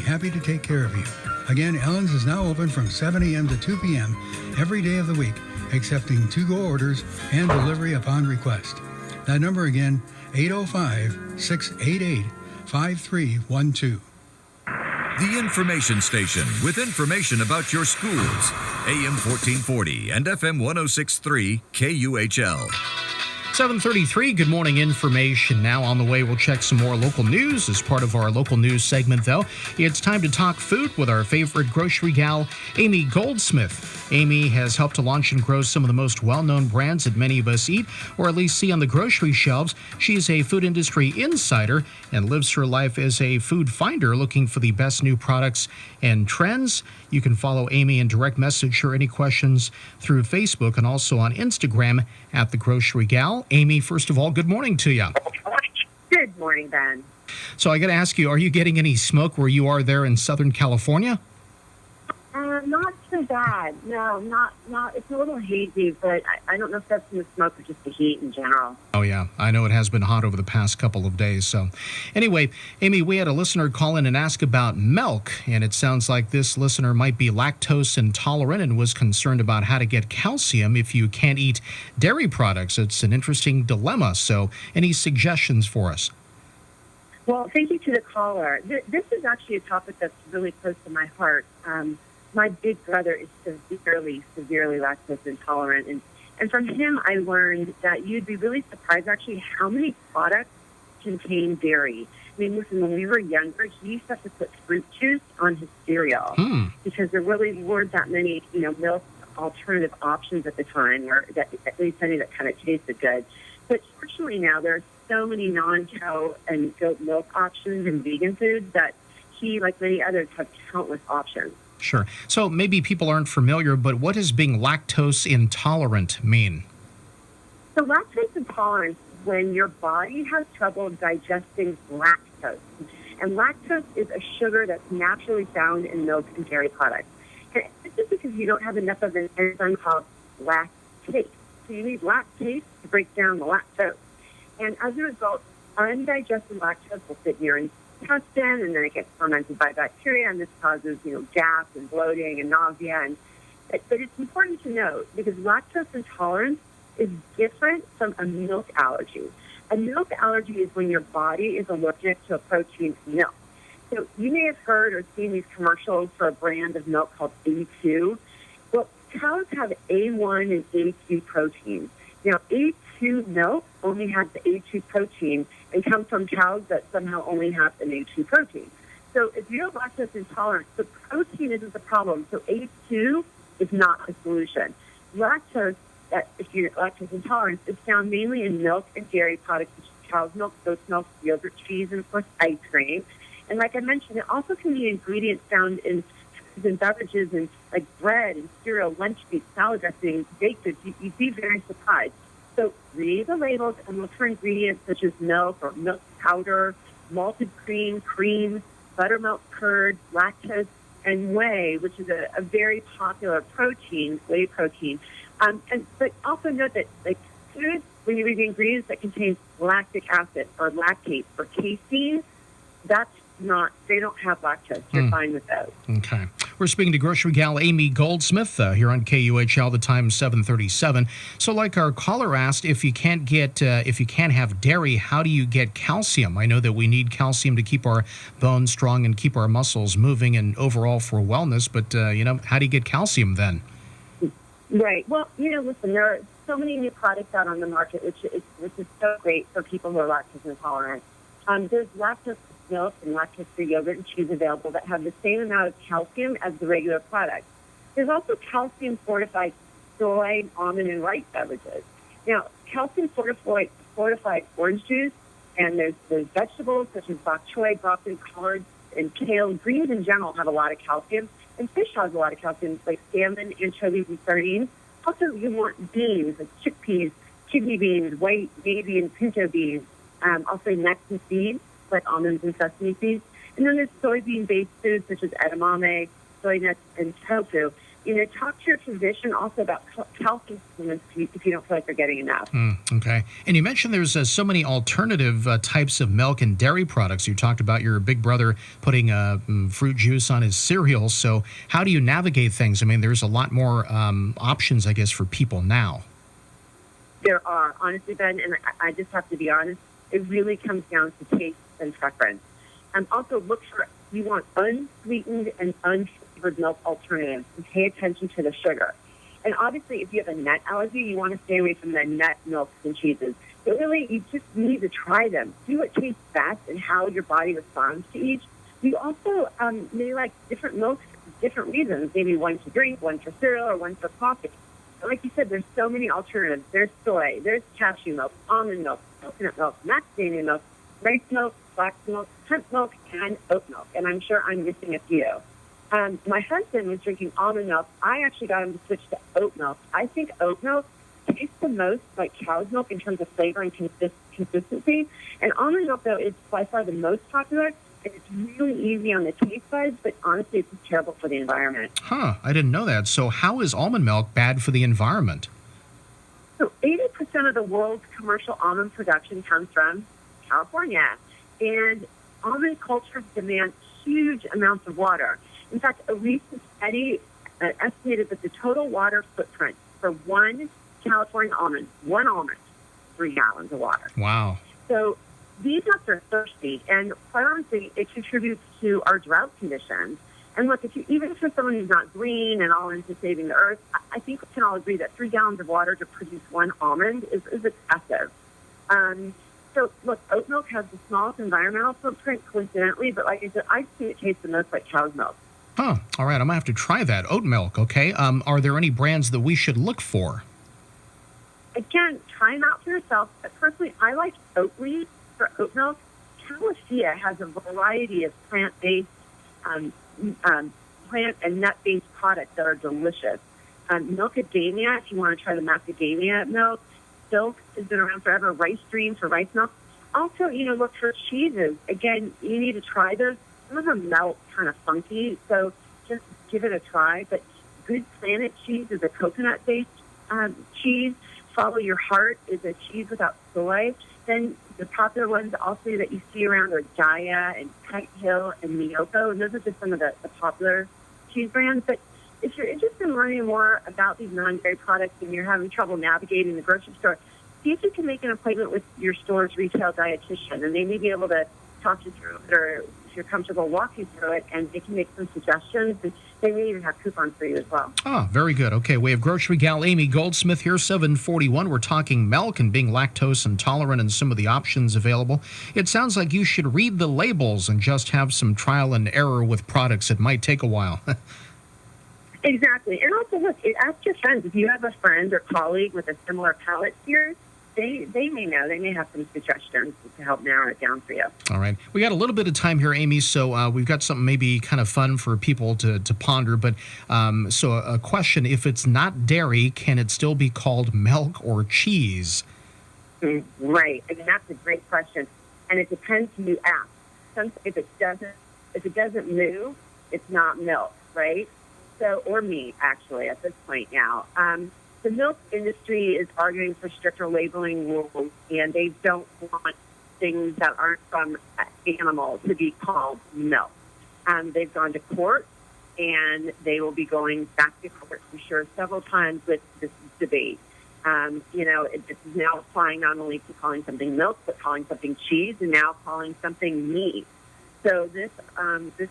Happy to take care of you. Again, Ellen's is now open from 7 a.m. to 2 p.m. every day of the week, accepting to-go orders and delivery upon request. That number again, 805-688-5312. The Information Station with information about your schools. AM 1440 and FM 106.3 KUHL. 7:33, good morning. Information now on the way. We'll check some more local news as part of our local news segment, though. It's time to talk food with our favorite grocery gal, Amy Goldsmith. Amy has helped to launch and grow some of the most well-known brands that many of us eat, or at least see on the grocery shelves. She's a food industry insider and lives her life as a food finder, looking for the best new products and trends. You can follow Amy and direct message her any questions through Facebook and also on Instagram at The Grocery Gal. Amy, first of all, good morning to you. Good morning, Ben. So I got to ask you, are you getting any smoke where you are there in Southern California? Not so bad. No, not. It's a little hazy, but I don't know if that's from the smoke or just the heat in general. Oh, yeah. I know it has been hot over the past couple of days. So anyway, Amy, we had a listener call in and ask about milk, and it sounds like this listener might be lactose intolerant and was concerned about how to get calcium if you can't eat dairy products. It's an interesting dilemma. So any suggestions for us? Well, thank you to the caller. This is actually a topic that's really close to my heart. My big brother is severely lactose intolerant. And from him, I learned that you'd be really surprised, actually, how many products contain dairy. I mean, listen, when we were younger, he used to have to put fruit juice on his cereal because there really weren't that many, milk alternative options at the time, or that, at least any that kind of tasted good. But fortunately now, there are so many non-cow and goat milk options in vegan foods that he, like many others, have countless options. Sure. So maybe people aren't familiar, but what does being lactose intolerant mean? So lactose intolerance is when your body has trouble digesting lactose. And lactose is a sugar that's naturally found in milk and dairy products. And this is because you don't have enough of an enzyme called lactase. So you need lactase to break down the lactose. And as a result, undigested lactose will sit in your intestine, and then it gets fermented by bacteria, and this causes, gas and bloating and nausea. But it's important to note, because lactose intolerance is different from a milk allergy. A milk allergy is when your body is allergic to a protein in milk. So you may have heard or seen these commercials for a brand of milk called A2. Well, cows have A1 and A2 proteins. Now, A2 milk only has the A2 protein and comes from cows that somehow only have an A2 protein. So if you're lactose intolerant, the protein isn't the problem. So A2 is not the solution. Lactose, if you're lactose intolerant, is found mainly in milk and dairy products such as cow's milk, goat's milk, yogurt, cheese, and of course ice cream. And like I mentioned, it also can be ingredients found in beverages and like bread and cereal, lunch meat, salad dressing, baked goods. You'd be very surprised. So read the labels and look for ingredients such as milk or milk powder, malted cream, buttermilk curd, lactose, and whey, which is a very popular protein, whey protein. But also note that like foods, when you read the ingredients that contain lactic acid or lactate or casein, they don't have lactose. You're fine with those. Okay. We're speaking to grocery gal Amy Goldsmith here on KUHL. The time 7:37. So, like our caller asked, if you can't have dairy, how do you get calcium? I know that we need calcium to keep our bones strong and keep our muscles moving and overall for wellness. But how do you get calcium then? Right. Well, listen, there are so many new products out on the market, which is so great for people who are lactose intolerant. There's lactose milk and lactose-free yogurt and cheese available that have the same amount of calcium as the regular product. There's also calcium-fortified soy, almond, and rice beverages. Now, calcium-fortified orange juice, and there's vegetables such as bok choy, broccoli, collards, and kale. Greens in general have a lot of calcium, and fish has a lot of calcium, like salmon, anchovies, and sardines. Also, you want beans, like chickpeas, kidney beans, white, navy, and pinto beans. Also nuts and seeds, like almonds and sesame seeds. And then there's soybean-based foods such as edamame, soy nuts, and tofu. talk to your physician also about calcium supplements if you don't feel like you're getting enough. Okay. And you mentioned there's so many alternative types of milk and dairy products. You talked about your big brother putting fruit juice on his cereal. So how do you navigate things? I mean, there's a lot more options, I guess, for people now. There are, honestly, Ben, and I just have to be honest, it really comes down to taste and preference. Also, you want unsweetened and unflavored milk alternatives, and pay attention to the sugar. And obviously, if you have a nut allergy, you want to stay away from the nut milks and cheeses. But really, you just need to try them. See what tastes best and how your body responds to each. You also may like different milks for different reasons. Maybe one to drink, one for cereal, or one for coffee. But like you said, there's so many alternatives. There's soy, there's cashew milk, almond milk, coconut milk, macadamia milk, rice milk, flax milk, hemp milk, and oat milk. And I'm sure I'm missing a few. My husband was drinking almond milk. I actually got him to switch to oat milk. I think oat milk tastes the most like cow's milk in terms of flavor and consistency. And almond milk, though, is by far the most popular. And it's really easy on the taste side, but honestly, it's terrible for the environment. Huh, I didn't know that. So how is almond milk bad for the environment? So 80% of the world's commercial almond production comes from California. And almond cultures demand huge amounts of water. In fact, a recent study estimated that the total water footprint for one California almond, 3 gallons of water. Wow. So these nuts are thirsty, and quite honestly, it contributes to our drought conditions. And look, even for someone who's not green and all into saving the earth, I think we can all agree that 3 gallons of water to produce one almond is excessive. So, look, oat milk has the smallest environmental footprint, coincidentally, but like I said, I see it taste the most like cow's milk. Oh, all right. I might have to try that. Oat milk, okay. Are there any brands that we should look for? Again, try them out for yourself. But personally, I like Oatly for oat milk. Calicia has a variety of plant-based, plant and nut-based products that are delicious. Milkadamia, if you want to try the macadamia milk. Silk has been around forever. Rice Dream for rice milk. Also, look for cheeses. Again, you need to try those. Some of them melt kind of funky, so just give it a try. But Good Planet cheese is a coconut-based cheese. Follow Your Heart is a cheese without soy. Then the popular ones also that you see around are Gaia and Kite Hill and Miyoko, and those are just some of the popular cheese brands. But if you're interested in learning more about these non-dairy products and you're having trouble navigating the grocery store, see if you can make an appointment with your store's retail dietitian, and they may be able to talk you through it, or if you're comfortable, walk you through it, and they can make some suggestions, and they may even have coupons for you as well. Oh, very good. Okay, we have Grocery Gal Amy Goldsmith here, 741. We're talking milk and being lactose intolerant and some of the options available. It sounds like you should read the labels and just have some trial and error with products. It might take a while. Exactly. And also, look, ask your friends. If you have a friend or colleague with a similar palate to yours, they may know. They may have some suggestions to help narrow it down for you. All right. We got a little bit of time here, Amy, so we've got something maybe kind of fun for people to ponder. But so a question, if it's not dairy, can it still be called milk or cheese? Right. I mean, that's a great question. And it depends who you ask. If it doesn't move, it's not milk, right? So, or meat, actually, at this point now. The milk industry is arguing for stricter labeling rules, and they don't want things that aren't from animals to be called milk. They've gone to court, and they will be going back to court, I'm sure, several times with this debate. This is now applying not only to calling something milk, but calling something cheese, and now calling something meat. So this is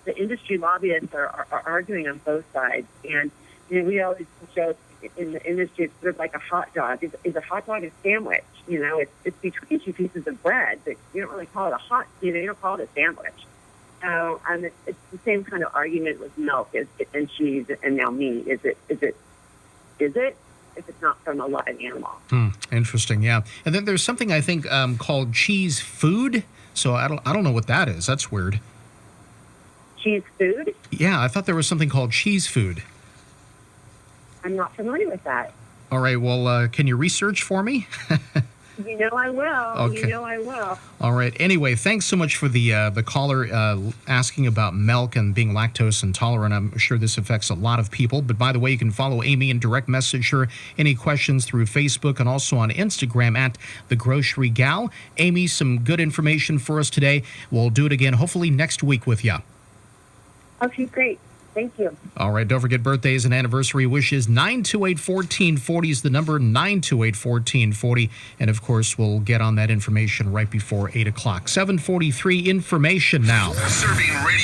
the industry lobbyists are arguing on both sides, and we always joke in the industry it's sort of like a hot dog. Is a hot dog a sandwich? It's between two pieces of bread, but you don't really call it you don't call it a sandwich. So it's the same kind of argument with milk and cheese and now meat. Is it? If it's not from a live animal. Interesting, yeah. And then there's something I think called cheese food. So I don't know what that is. That's weird. Cheese food? Yeah, I thought there was something called cheese food. I'm not familiar with that. All right, well, can you research for me? You know I will. Okay. You know I will. All right. Anyway, thanks so much for the caller asking about milk and being lactose intolerant. I'm sure this affects a lot of people. But by the way, you can follow Amy and direct message her any questions through Facebook and also on Instagram at The Grocery Gal. Amy, some good information for us today. We'll do it again hopefully next week with you. Okay, great. Thank you. All right. Don't forget birthdays and anniversary wishes. 928-1440 is the number, 928-1440. And, of course, we'll get on that information right before 8 o'clock. 7:43 information now. Serving radio.